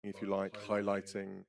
if you like, highlighting,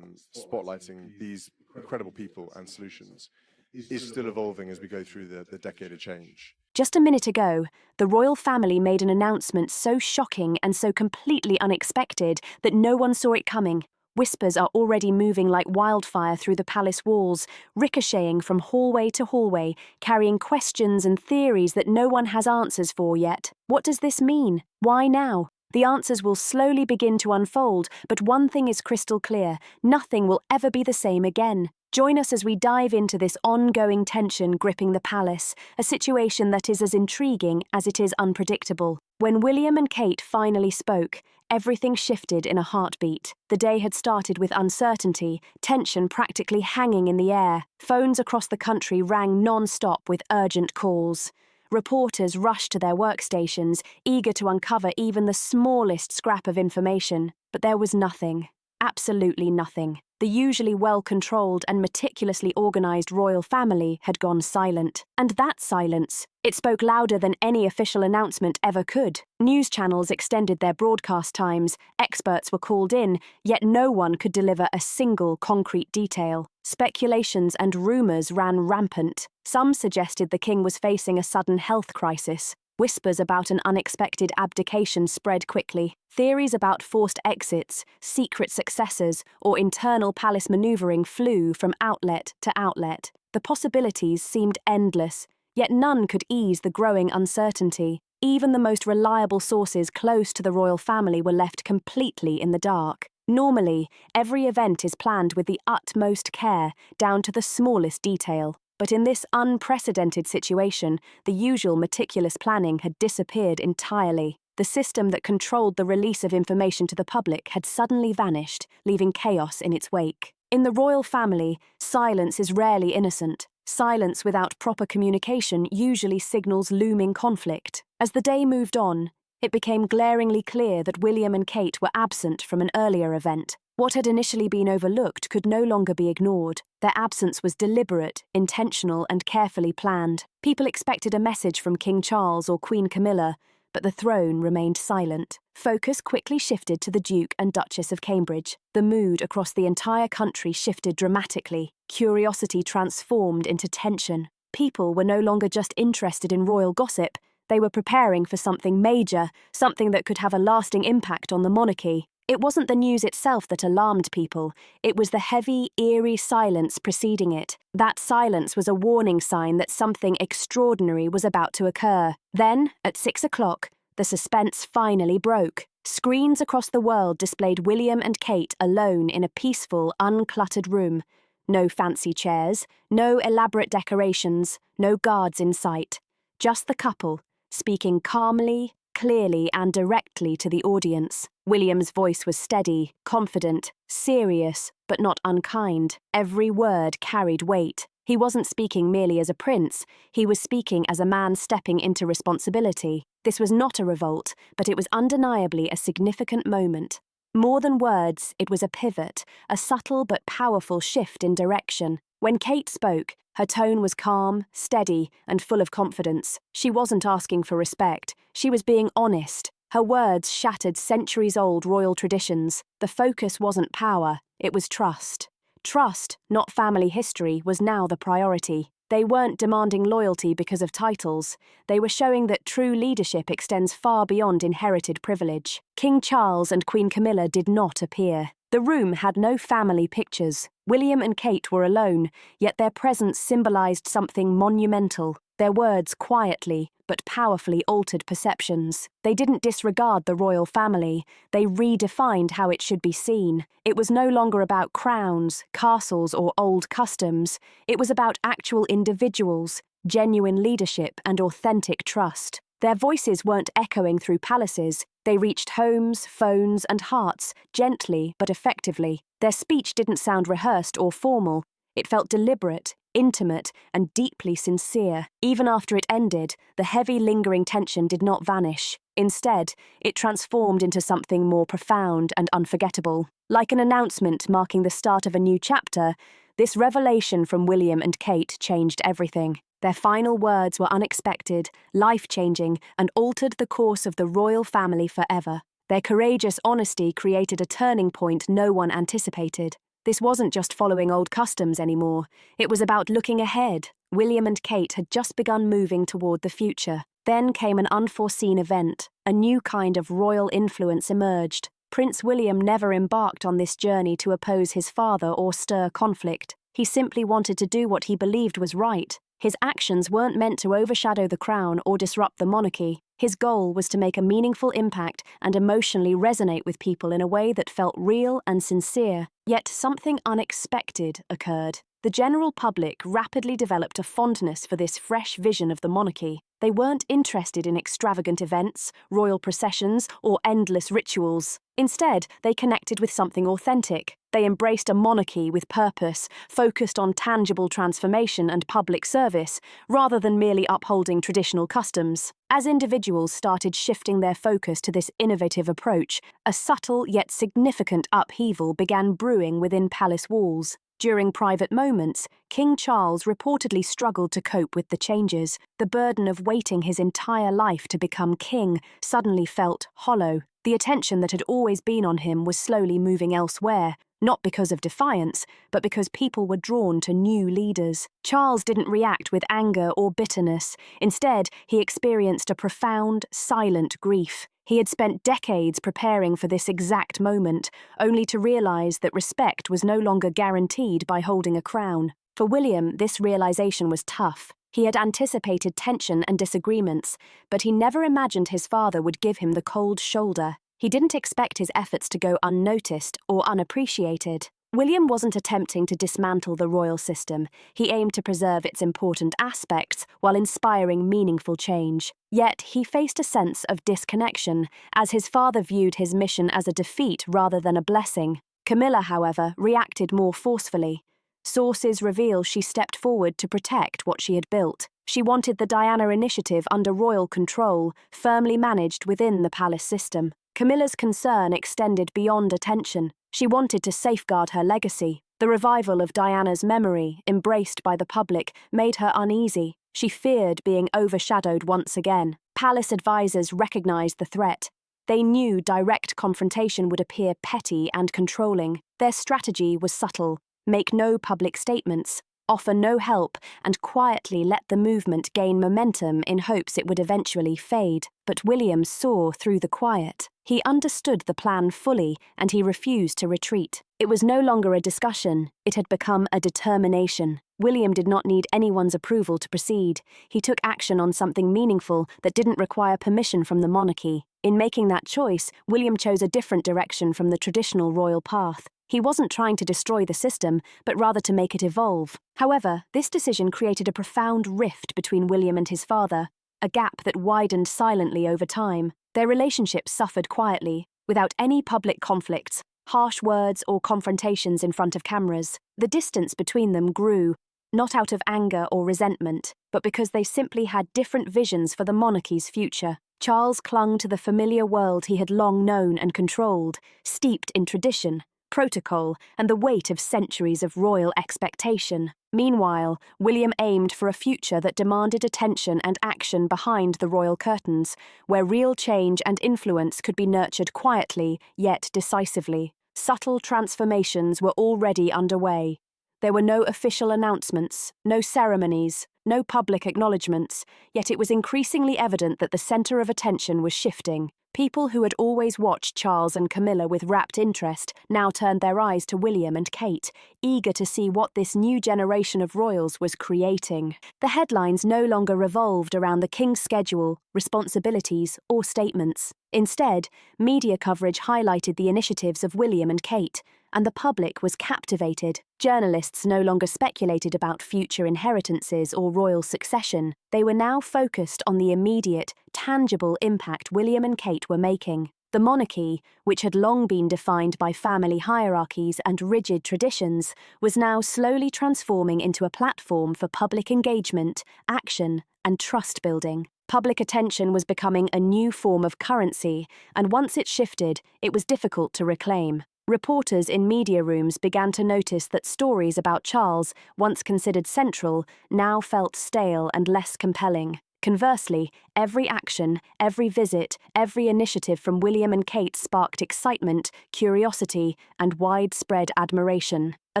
spotlighting these incredible people and solutions, is still evolving as we go through the decade of change. Just a minute ago, the royal family made an announcement so shocking and so completely unexpected that no one saw it coming. Whispers are already moving like wildfire through the palace walls, ricocheting from hallway to hallway, carrying questions and theories that no one has answers for yet. What does this mean? Why now? The answers will slowly begin to unfold, but one thing is crystal clear: nothing will ever be the same again. Join us as we dive into this ongoing tension gripping the palace, a situation that is as intriguing as it is unpredictable. When William and Kate finally spoke, everything shifted in a heartbeat. The day had started with uncertainty, tension practically hanging in the air. Phones across the country rang non-stop with urgent calls. Reporters rushed to their workstations, eager to uncover even the smallest scrap of information. But there was nothing. Absolutely nothing. The usually well-controlled and meticulously organised royal family had gone silent. And that silence, it spoke louder than any official announcement ever could. News channels extended their broadcast times, experts were called in, yet no one could deliver a single concrete detail. Speculations and rumours ran rampant. Some suggested the king was facing a sudden health crisis. Whispers about an unexpected abdication spread quickly. Theories about forced exits, secret successors, or internal palace manoeuvring flew from outlet to outlet. The possibilities seemed endless, yet none could ease the growing uncertainty. Even the most reliable sources close to the royal family were left completely in the dark. Normally, every event is planned with the utmost care, down to the smallest detail. But in this unprecedented situation, the usual meticulous planning had disappeared entirely. The system that controlled the release of information to the public had suddenly vanished, leaving chaos in its wake. In the royal family, silence is rarely innocent. Silence without proper communication usually signals looming conflict. As the day moved on, it became glaringly clear that William and Kate were absent from an earlier event. What had initially been overlooked could no longer be ignored. Their absence was deliberate, intentional, and carefully planned. People expected a message from King Charles or Queen Camilla, but the throne remained silent. Focus quickly shifted to the Duke and Duchess of Cambridge. The mood across the entire country shifted dramatically. Curiosity transformed into tension. People were no longer just interested in royal gossip. They were preparing for something major, something that could have a lasting impact on the monarchy. It wasn't the news itself that alarmed people. It was the heavy, eerie silence preceding it. That silence was a warning sign that something extraordinary was about to occur. Then, at 6 o'clock, the suspense finally broke. Screens across the world displayed William and Kate alone in a peaceful, uncluttered room. No fancy chairs, no elaborate decorations, no guards in sight. Just the couple, speaking calmly, clearly and directly to the audience. William's voice was steady, confident, serious, but not unkind. Every word carried weight. He wasn't speaking merely as a prince, he was speaking as a man stepping into responsibility. This was not a revolt, but it was undeniably a significant moment. More than words, it was a pivot, a subtle but powerful shift in direction. When Kate spoke, her tone was calm, steady, and full of confidence. She wasn't asking for respect. She was being honest. Her words shattered centuries-old royal traditions. The focus wasn't power, it was trust. Trust, not family history, was now the priority. They weren't demanding loyalty because of titles. They were showing that true leadership extends far beyond inherited privilege. King Charles and Queen Camilla did not appear. The room had no family pictures. William and Kate were alone, yet their presence symbolized something monumental. Their words quietly, but powerfully altered perceptions. They didn't disregard the royal family. They redefined how it should be seen. It was no longer about crowns, castles, or old customs. It was about actual individuals, genuine leadership, and authentic trust. Their voices weren't echoing through palaces. They reached homes, phones, and hearts, gently but effectively. Their speech didn't sound rehearsed or formal. It felt deliberate, intimate, and deeply sincere. Even after it ended, the heavy, lingering tension did not vanish. Instead, it transformed into something more profound and unforgettable. Like an announcement marking the start of a new chapter, this revelation from William and Kate changed everything. Their final words were unexpected, life-changing, and altered the course of the royal family forever. Their courageous honesty created a turning point no one anticipated. This wasn't just following old customs anymore. It was about looking ahead. William and Kate had just begun moving toward the future. Then came an unforeseen event. A new kind of royal influence emerged. Prince William never embarked on this journey to oppose his father or stir conflict. He simply wanted to do what he believed was right. His actions weren't meant to overshadow the crown or disrupt the monarchy. His goal was to make a meaningful impact and emotionally resonate with people in a way that felt real and sincere. Yet something unexpected occurred. The general public rapidly developed a fondness for this fresh vision of the monarchy. They weren't interested in extravagant events, royal processions, or endless rituals. Instead, they connected with something authentic. They embraced a monarchy with purpose, focused on tangible transformation and public service, rather than merely upholding traditional customs. As individuals started shifting their focus to this innovative approach, a subtle yet significant upheaval began brewing within palace walls. During private moments, King Charles reportedly struggled to cope with the changes. The burden of waiting his entire life to become king suddenly felt hollow. The attention that had always been on him was slowly moving elsewhere, not because of defiance, but because people were drawn to new leaders. Charles didn't react with anger or bitterness. Instead, he experienced a profound, silent grief. He had spent decades preparing for this exact moment, only to realize that respect was no longer guaranteed by holding a crown. For William, this realization was tough. He had anticipated tension and disagreements, but he never imagined his father would give him the cold shoulder. He didn't expect his efforts to go unnoticed or unappreciated. William wasn't attempting to dismantle the royal system. He aimed to preserve its important aspects while inspiring meaningful change. Yet he faced a sense of disconnection, as his father viewed his mission as a defeat rather than a blessing. Camilla, however, reacted more forcefully. Sources reveal she stepped forward to protect what she had built. She wanted the Diana initiative under royal control, firmly managed within the palace system. Camilla's concern extended beyond attention. She wanted to safeguard her legacy. The revival of Diana's memory, embraced by the public, made her uneasy. She feared being overshadowed once again. Palace advisors recognized the threat. They knew direct confrontation would appear petty and controlling. Their strategy was subtle: make no public statements, offer no help, and quietly let the movement gain momentum in hopes it would eventually fade. But William saw through the quiet. He understood the plan fully, and he refused to retreat. It was no longer a discussion, it had become a determination. William did not need anyone's approval to proceed. He took action on something meaningful that didn't require permission from the monarchy. In making that choice, William chose a different direction from the traditional royal path. He wasn't trying to destroy the system, but rather to make it evolve. However, this decision created a profound rift between William and his father, a gap that widened silently over time. Their relationship suffered quietly, without any public conflicts, harsh words, or confrontations in front of cameras. The distance between them grew, not out of anger or resentment, but because they simply had different visions for the monarchy's future. Charles clung to the familiar world he had long known and controlled, steeped in tradition, protocol, and the weight of centuries of royal expectation. Meanwhile, William aimed for a future that demanded attention and action behind the royal curtains, where real change and influence could be nurtured quietly, yet decisively. Subtle transformations were already underway. There were no official announcements, no ceremonies, no public acknowledgements, yet it was increasingly evident that the center of attention was shifting. People who had always watched Charles and Camilla with rapt interest now turned their eyes to William and Kate, eager to see what this new generation of royals was creating. The headlines no longer revolved around the king's schedule, responsibilities, or statements. Instead, media coverage highlighted the initiatives of William and Kate, and the public was captivated. Journalists no longer speculated about future inheritances or royal succession. They were now focused on the immediate, tangible impact William and Kate were making. The monarchy, which had long been defined by family hierarchies and rigid traditions, was now slowly transforming into a platform for public engagement, action, and trust building. Public attention was becoming a new form of currency, and once it shifted, it was difficult to reclaim. Reporters in media rooms began to notice that stories about Charles, once considered central, now felt stale and less compelling. Conversely, every action, every visit, every initiative from William and Kate sparked excitement, curiosity, and widespread admiration. A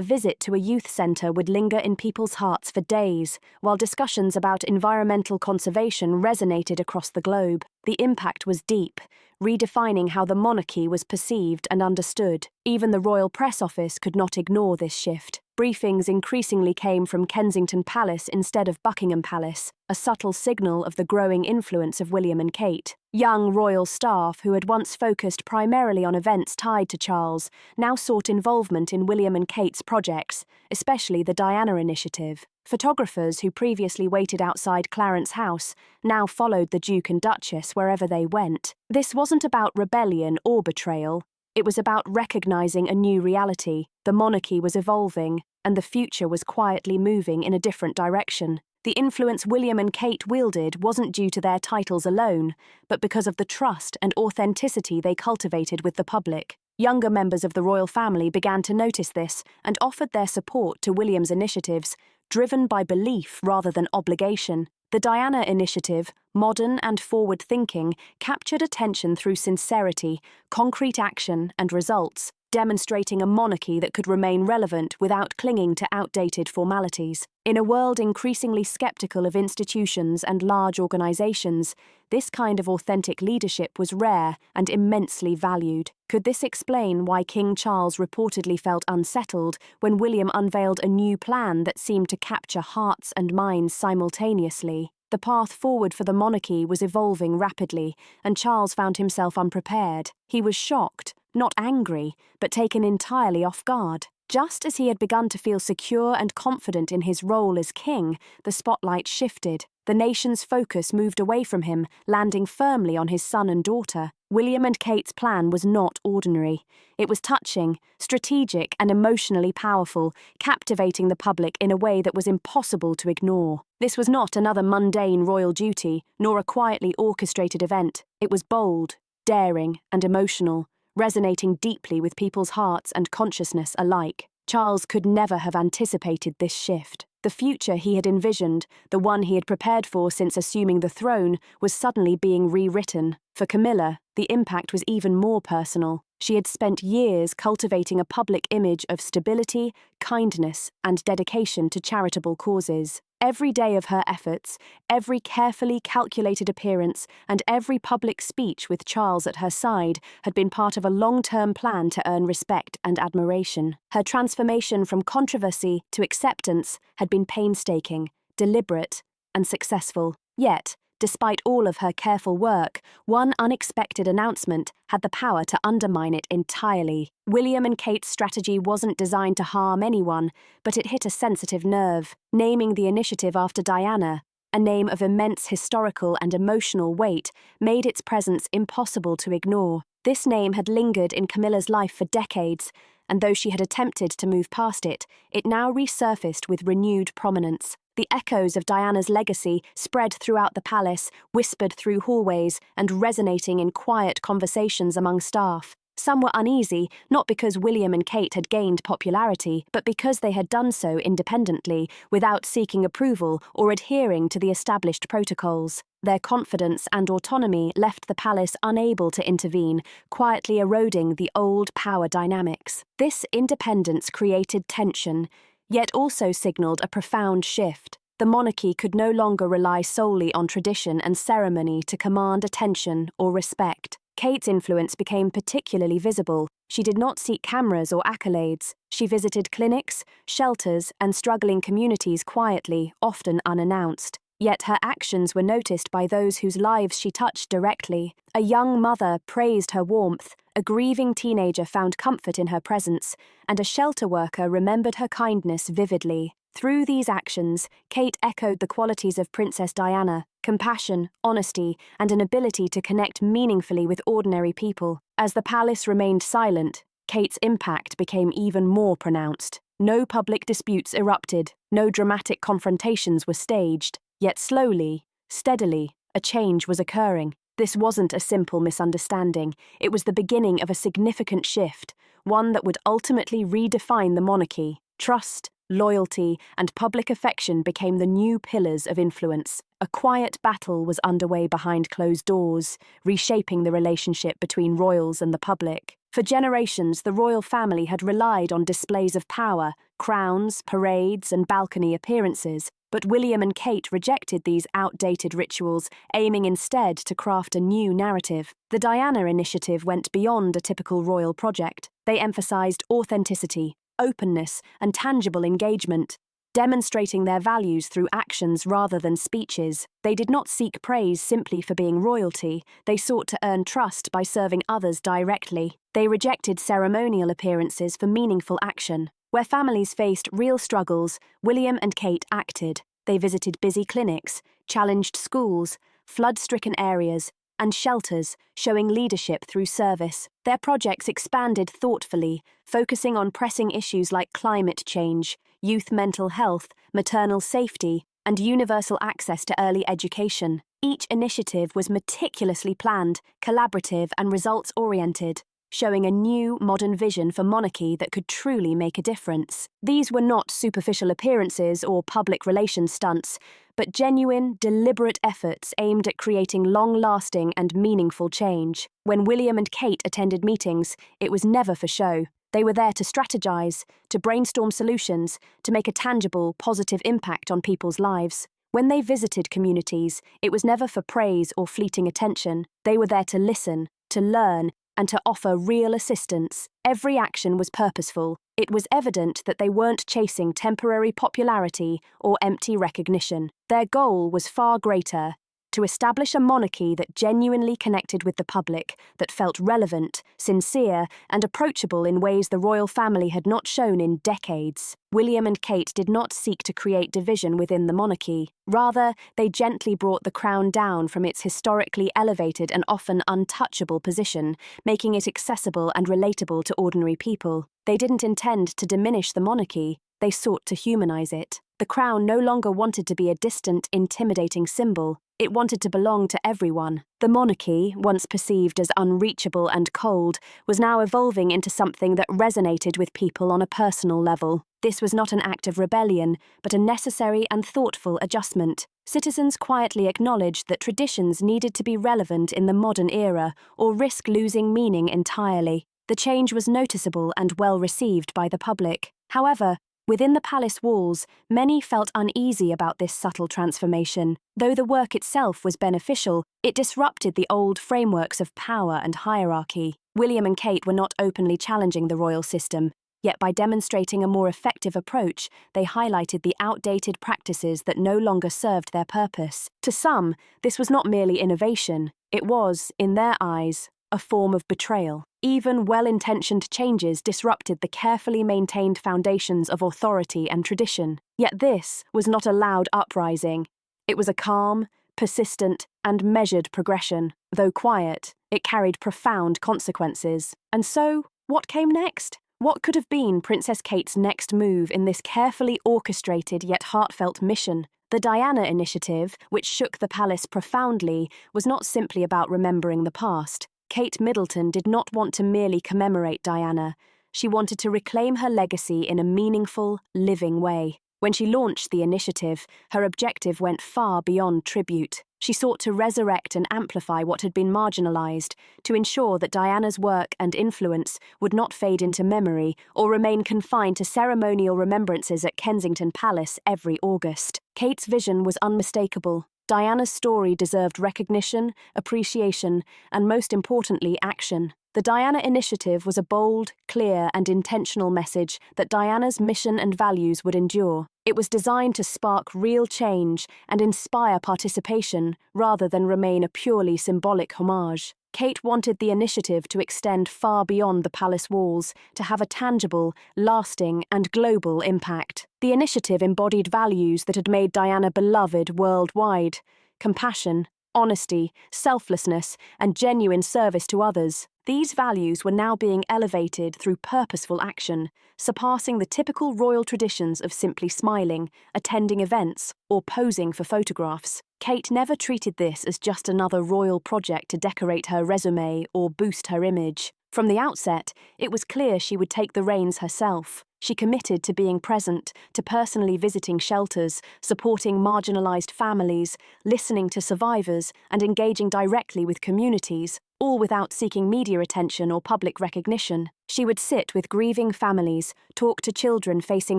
visit to a youth centre would linger in people's hearts for days, while discussions about environmental conservation resonated across the globe. The impact was deep, redefining how the monarchy was perceived and understood. Even the Royal Press Office could not ignore this shift. Briefings increasingly came from Kensington Palace instead of Buckingham Palace, a subtle signal of the growing influence of William and Kate. Young royal staff who had once focused primarily on events tied to Charles now sought involvement in William and Kate's projects, especially the Diana Initiative. Photographers who previously waited outside Clarence House now followed the Duke and Duchess wherever they went. This wasn't about rebellion or betrayal. It was about recognizing a new reality. The monarchy was evolving, and the future was quietly moving in a different direction. The influence William and Kate wielded wasn't due to their titles alone, but because of the trust and authenticity they cultivated with the public. Younger members of the royal family began to notice this and offered their support to William's initiatives, driven by belief rather than obligation. The Diana Initiative, modern and forward-thinking, captured attention through sincerity, concrete action, and results, demonstrating a monarchy that could remain relevant without clinging to outdated formalities. In a world increasingly skeptical of institutions and large organizations, this kind of authentic leadership was rare and immensely valued. Could this explain why King Charles reportedly felt unsettled when William unveiled a new plan that seemed to capture hearts and minds simultaneously? The path forward for the monarchy was evolving rapidly, and Charles found himself unprepared. He was shocked, not angry, but taken entirely off guard. Just as he had begun to feel secure and confident in his role as king, the spotlight shifted. The nation's focus moved away from him, landing firmly on his son and daughter. William and Kate's plan was not ordinary. It was touching, strategic, and emotionally powerful, captivating the public in a way that was impossible to ignore. This was not another mundane royal duty, nor a quietly orchestrated event. It was bold, daring, and emotional, resonating deeply with people's hearts and consciousness alike. Charles could never have anticipated this shift. The future he had envisioned, the one he had prepared for since assuming the throne, was suddenly being rewritten. For Camilla, the impact was even more personal. She had spent years cultivating a public image of stability, kindness, and dedication to charitable causes. Every day of her efforts, every carefully calculated appearance, and every public speech with Charles at her side had been part of a long-term plan to earn respect and admiration. Her transformation from controversy to acceptance had been painstaking, deliberate, and successful. Yet, despite all of her careful work, one unexpected announcement had the power to undermine it entirely. William and Kate's strategy wasn't designed to harm anyone, but it hit a sensitive nerve. Naming the initiative after Diana, a name of immense historical and emotional weight, made its presence impossible to ignore. This name had lingered in Camilla's life for decades, and though she had attempted to move past it, it now resurfaced with renewed prominence. The echoes of Diana's legacy spread throughout the palace, whispered through hallways, and resonating in quiet conversations among staff. Some were uneasy, not because William and Kate had gained popularity, but because they had done so independently, without seeking approval or adhering to the established protocols. Their confidence and autonomy left the palace unable to intervene, quietly eroding the old power dynamics. This independence created tension, yet also signaled a profound shift. The monarchy could no longer rely solely on tradition and ceremony to command attention or respect. Kate's influence became particularly visible. She did not seek cameras or accolades. She visited clinics, shelters, and struggling communities quietly, often unannounced. Yet her actions were noticed by those whose lives she touched directly. A young mother praised her warmth, a grieving teenager found comfort in her presence, and a shelter worker remembered her kindness vividly. Through these actions, Kate echoed the qualities of Princess Diana: compassion, honesty, and an ability to connect meaningfully with ordinary people. As the palace remained silent, Kate's impact became even more pronounced. No public disputes erupted, no dramatic confrontations were staged. Yet slowly, steadily, a change was occurring. This wasn't a simple misunderstanding. It was the beginning of a significant shift, one that would ultimately redefine the monarchy. Trust, loyalty, and public affection became the new pillars of influence. A quiet battle was underway behind closed doors, reshaping the relationship between royals and the public. For generations, the royal family had relied on displays of power, crowns, parades, and balcony appearances, but William and Kate rejected these outdated rituals, aiming instead to craft a new narrative. The Diana Initiative went beyond a typical royal project. They emphasized authenticity, openness, and tangible engagement, demonstrating their values through actions rather than speeches. They did not seek praise simply for being royalty. They sought to earn trust by serving others directly. They rejected ceremonial appearances for meaningful action. Where families faced real struggles, William and Kate acted. They visited busy clinics, challenged schools, flood-stricken areas, and shelters, showing leadership through service. Their projects expanded thoughtfully, focusing on pressing issues like climate change, youth mental health, maternal safety, and universal access to early education. Each initiative was meticulously planned, collaborative, and results-oriented, showing a new, modern vision for monarchy that could truly make a difference. These were not superficial appearances or public relations stunts, but genuine, deliberate efforts aimed at creating long-lasting and meaningful change. When William and Kate attended meetings, it was never for show. They were there to strategize, to brainstorm solutions, to make a tangible, positive impact on people's lives. When they visited communities, it was never for praise or fleeting attention. They were there to listen, to learn, and to offer real assistance. Every action was purposeful. It was evident that they weren't chasing temporary popularity or empty recognition. Their goal was far greater: to establish a monarchy that genuinely connected with the public, that felt relevant, sincere, and approachable in ways the royal family had not shown in decades. William and Kate did not seek to create division within the monarchy. Rather, they gently brought the crown down from its historically elevated and often untouchable position, making it accessible and relatable to ordinary people. They didn't intend to diminish the monarchy. They sought to humanize it. The crown no longer wanted to be a distant, intimidating symbol. It wanted to belong to everyone. The monarchy, once perceived as unreachable and cold, was now evolving into something that resonated with people on a personal level. This was not an act of rebellion, but a necessary and thoughtful adjustment. Citizens quietly acknowledged that traditions needed to be relevant in the modern era or risk losing meaning entirely. The change was noticeable and well received by the public. However, within the palace walls, many felt uneasy about this subtle transformation. Though the work itself was beneficial, it disrupted the old frameworks of power and hierarchy. William and Kate were not openly challenging the royal system, yet by demonstrating a more effective approach, they highlighted the outdated practices that no longer served their purpose. To some, this was not merely innovation. It was, in their eyes, a form of betrayal. Even well-intentioned changes disrupted the carefully maintained foundations of authority and tradition. Yet this was not a loud uprising. It was a calm, persistent, and measured progression. Though quiet, it carried profound consequences. And so, what came next? What could have been Princess Kate's next move in this carefully orchestrated yet heartfelt mission? The Diana Initiative, which shook the palace profoundly, was not simply about remembering the past. Kate Middleton did not want to merely commemorate Diana. She wanted to reclaim her legacy in a meaningful, living way. When she launched the initiative, her objective went far beyond tribute. She sought to resurrect and amplify what had been marginalized, to ensure that Diana's work and influence would not fade into memory or remain confined to ceremonial remembrances at Kensington Palace every August. Kate's vision was unmistakable. Diana's story deserved recognition, appreciation, and most importantly, action. The Diana Initiative was a bold, clear, and intentional message that Diana's mission and values would endure. It was designed to spark real change and inspire participation rather than remain a purely symbolic homage. Kate wanted the initiative to extend far beyond the palace walls, to have a tangible, lasting, and global impact. The initiative embodied values that had made Diana beloved worldwide: compassion, honesty, selflessness, and genuine service to others. These values were now being elevated through purposeful action, surpassing the typical royal traditions of simply smiling, attending events, or posing for photographs. Kate never treated this as just another royal project to decorate her resume or boost her image. From the outset, it was clear she would take the reins herself. She committed to being present, to personally visiting shelters, supporting marginalized families, listening to survivors, and engaging directly with communities, all without seeking media attention or public recognition. She would sit with grieving families, talk to children facing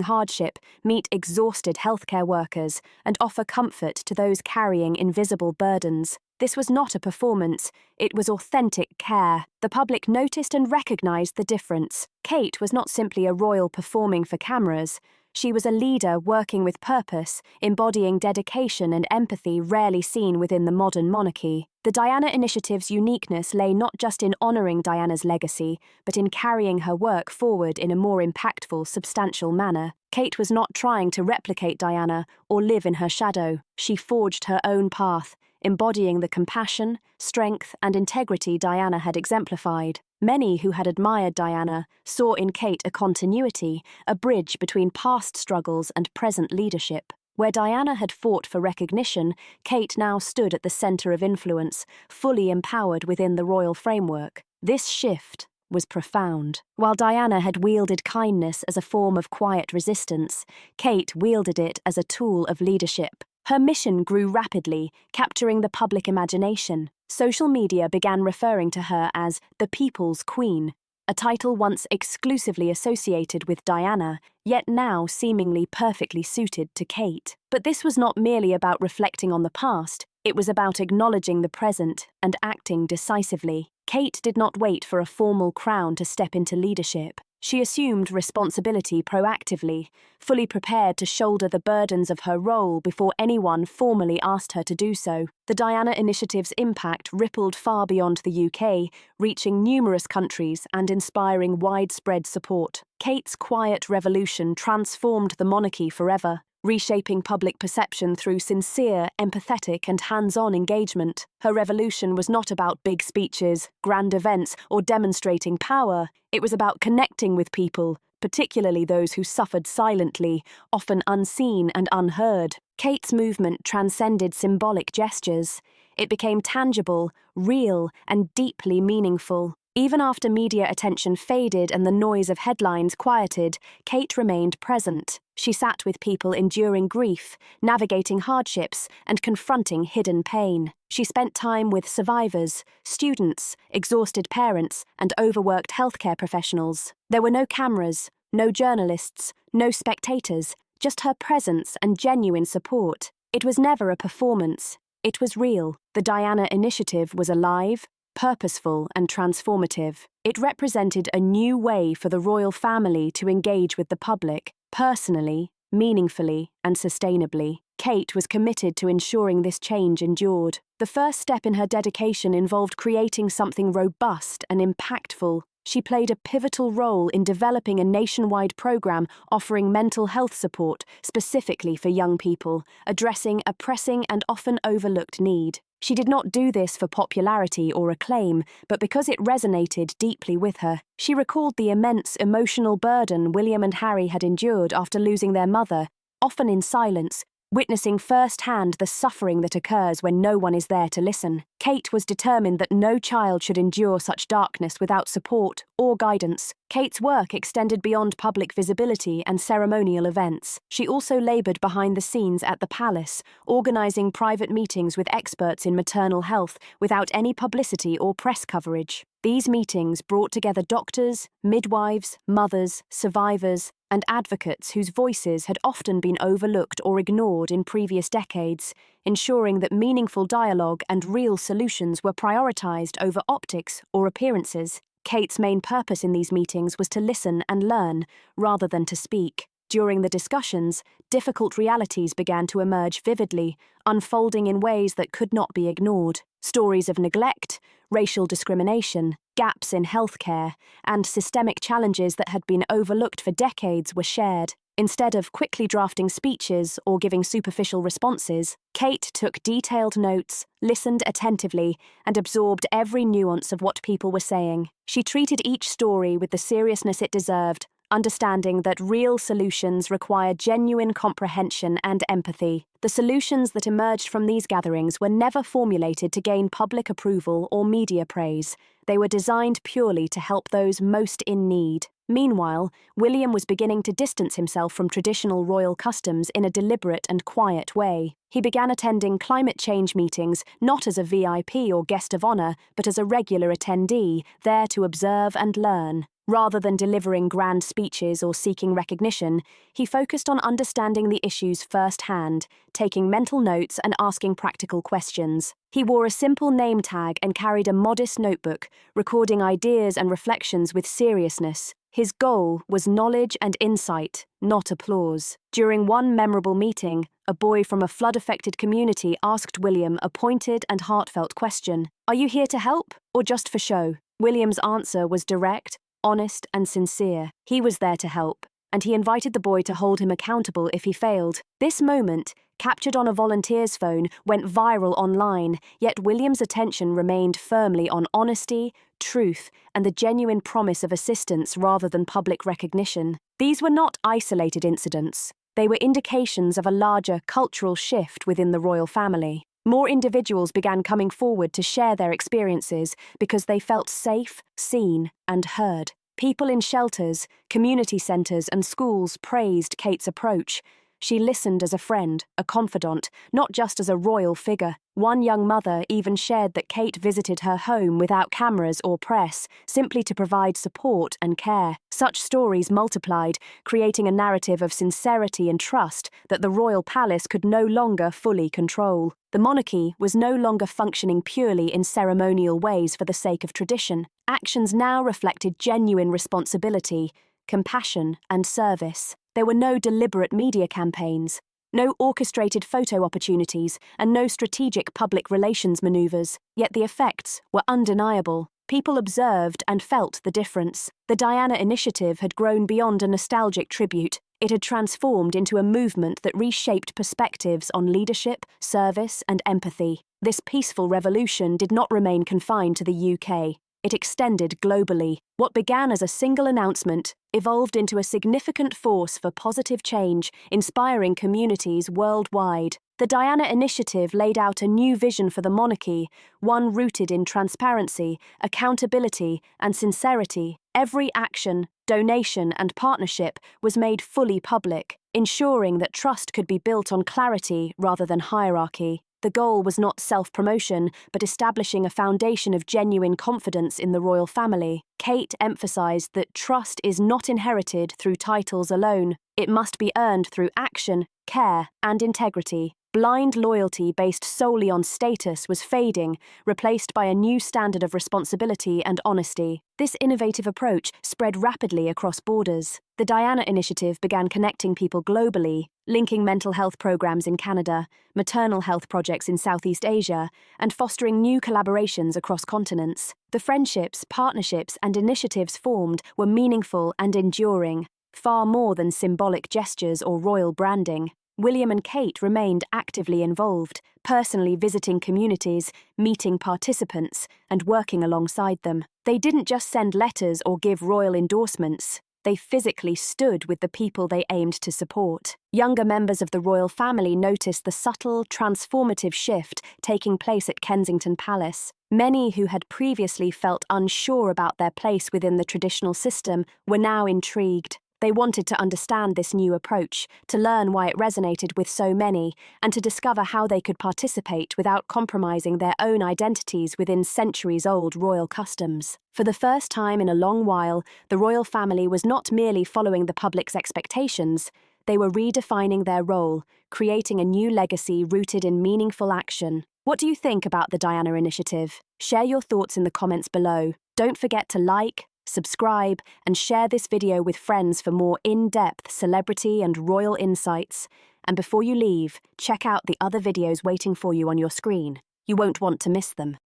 hardship, meet exhausted healthcare workers, and offer comfort to those carrying invisible burdens. This was not a performance, it was authentic care. The public noticed and recognized the difference. Kate was not simply a royal performing for cameras. She was a leader working with purpose, embodying dedication and empathy rarely seen within the modern monarchy. The Diana Initiative's uniqueness lay not just in honouring Diana's legacy, but in carrying her work forward in a more impactful, substantial manner. Kate was not trying to replicate Diana or live in her shadow. She forged her own path, embodying the compassion, strength, and integrity Diana had exemplified. Many who had admired Diana saw in Kate a continuity, a bridge between past struggles and present leadership. Where Diana had fought for recognition, Kate now stood at the centre of influence, fully empowered within the royal framework. This shift was profound. While Diana had wielded kindness as a form of quiet resistance, Kate wielded it as a tool of leadership. Her mission grew rapidly, capturing the public imagination. Social media began referring to her as the People's Queen, a title once exclusively associated with Diana, yet now seemingly perfectly suited to Kate. But this was not merely about reflecting on the past, it was about acknowledging the present and acting decisively. Kate did not wait for a formal crown to step into leadership. She assumed responsibility proactively, fully prepared to shoulder the burdens of her role before anyone formally asked her to do so. The Diana Initiative's impact rippled far beyond the UK, reaching numerous countries and inspiring widespread support. Kate's quiet revolution transformed the monarchy forever, reshaping public perception through sincere, empathetic, and hands-on engagement. Her revolution was not about big speeches, grand events, or demonstrating power. It was about connecting with people, particularly those who suffered silently, often unseen and unheard. Kate's movement transcended symbolic gestures. It became tangible, real, and deeply meaningful. Even after media attention faded and the noise of headlines quieted, Kate remained present. She sat with people enduring grief, navigating hardships, and confronting hidden pain. She spent time with survivors, students, exhausted parents, and overworked healthcare professionals. There were no cameras, no journalists, no spectators, just her presence and genuine support. It was never a performance. It was real. The Diana Initiative was alive, purposeful, and transformative. It represented a new way for the royal family to engage with the public, personally, meaningfully, and sustainably. Kate was committed to ensuring this change endured. The first step in her dedication involved creating something robust and impactful. She played a pivotal role in developing a nationwide program offering mental health support specifically for young people, addressing a pressing and often overlooked need. She did not do this for popularity or acclaim, but because it resonated deeply with her. She recalled the immense emotional burden William and Harry had endured after losing their mother, often in silence, witnessing firsthand the suffering that occurs when no one is there to listen. Kate was determined that no child should endure such darkness without support or guidance. Kate's work extended beyond public visibility and ceremonial events. She also laboured behind the scenes at the palace, organising private meetings with experts in maternal health without any publicity or press coverage. These meetings brought together doctors, midwives, mothers, survivors, and advocates whose voices had often been overlooked or ignored in previous decades, ensuring that meaningful dialogue and real solutions were prioritised over optics or appearances. Kate's main purpose in these meetings was to listen and learn, rather than to speak. During the discussions, difficult realities began to emerge vividly, unfolding in ways that could not be ignored. Stories of neglect, racial discrimination, gaps in healthcare, and systemic challenges that had been overlooked for decades were shared. Instead of quickly drafting speeches or giving superficial responses, Kate took detailed notes, listened attentively, and absorbed every nuance of what people were saying. She treated each story with the seriousness it deserved, understanding that real solutions require genuine comprehension and empathy. The solutions that emerged from these gatherings were never formulated to gain public approval or media praise. They were designed purely to help those most in need. Meanwhile, William was beginning to distance himself from traditional royal customs in a deliberate and quiet way. He began attending climate change meetings not as a VIP or guest of honor, but as a regular attendee, there to observe and learn. Rather than delivering grand speeches or seeking recognition, he focused on understanding the issues firsthand, taking mental notes and asking practical questions. He wore a simple name tag and carried a modest notebook, recording ideas and reflections with seriousness. His goal was knowledge and insight, not applause. During one memorable meeting, a boy from a flood-affected community asked William a pointed and heartfelt question. "Are you here to help, or just for show?" William's answer was direct, honest and sincere. He was there to help, and he invited the boy to hold him accountable if he failed. This moment, captured on a volunteer's phone, went viral online, yet William's attention remained firmly on honesty, truth, and the genuine promise of assistance rather than public recognition. These were not isolated incidents. They were indications of a larger cultural shift within the royal family. More individuals began coming forward to share their experiences because they felt safe, seen, and heard. People in shelters, community centres, and schools praised Kate's approach. She listened as a friend, a confidant, not just as a royal figure. One young mother even shared that Kate visited her home without cameras or press, simply to provide support and care. Such stories multiplied, creating a narrative of sincerity and trust that the royal palace could no longer fully control. The monarchy was no longer functioning purely in ceremonial ways for the sake of tradition. Actions now reflected genuine responsibility, compassion, and service. There were no deliberate media campaigns, no orchestrated photo opportunities, and no strategic public relations maneuvers. Yet the effects were undeniable. People observed and felt the difference. The Diana Initiative had grown beyond a nostalgic tribute. It had transformed into a movement that reshaped perspectives on leadership, service, and empathy. This peaceful revolution did not remain confined to the UK. It extended globally. What began as a single announcement evolved into a significant force for positive change, inspiring communities worldwide. The Diana Initiative laid out a new vision for the monarchy, one rooted in transparency, accountability, and sincerity. Every action, donation, and partnership was made fully public, ensuring that trust could be built on clarity rather than hierarchy. The goal was not self-promotion, but establishing a foundation of genuine confidence in the royal family. Kate emphasized that trust is not inherited through titles alone. It must be earned through action, care, and integrity. Blind loyalty based solely on status was fading, replaced by a new standard of responsibility and honesty. This innovative approach spread rapidly across borders. The Diana Initiative began connecting people globally, linking mental health programs in Canada, maternal health projects in Southeast Asia, and fostering new collaborations across continents. The friendships, partnerships, and initiatives formed were meaningful and enduring, far more than symbolic gestures or royal branding. William and Kate remained actively involved, personally visiting communities, meeting participants, and working alongside them. They didn't just send letters or give royal endorsements. They physically stood with the people they aimed to support. Younger members of the royal family noticed the subtle, transformative shift taking place at Kensington Palace. Many who had previously felt unsure about their place within the traditional system were now intrigued. They wanted to understand this new approach, to learn why it resonated with so many, and to discover how they could participate without compromising their own identities within centuries-old royal customs. For the first time in a long while, the royal family was not merely following the public's expectations, they were redefining their role, creating a new legacy rooted in meaningful action. What do you think about the Diana Initiative? Share your thoughts in the comments below. Don't forget to like, subscribe, and share this video with friends for more in-depth celebrity and royal insights. And before you leave, check out the other videos waiting for you on your screen. You won't want to miss them.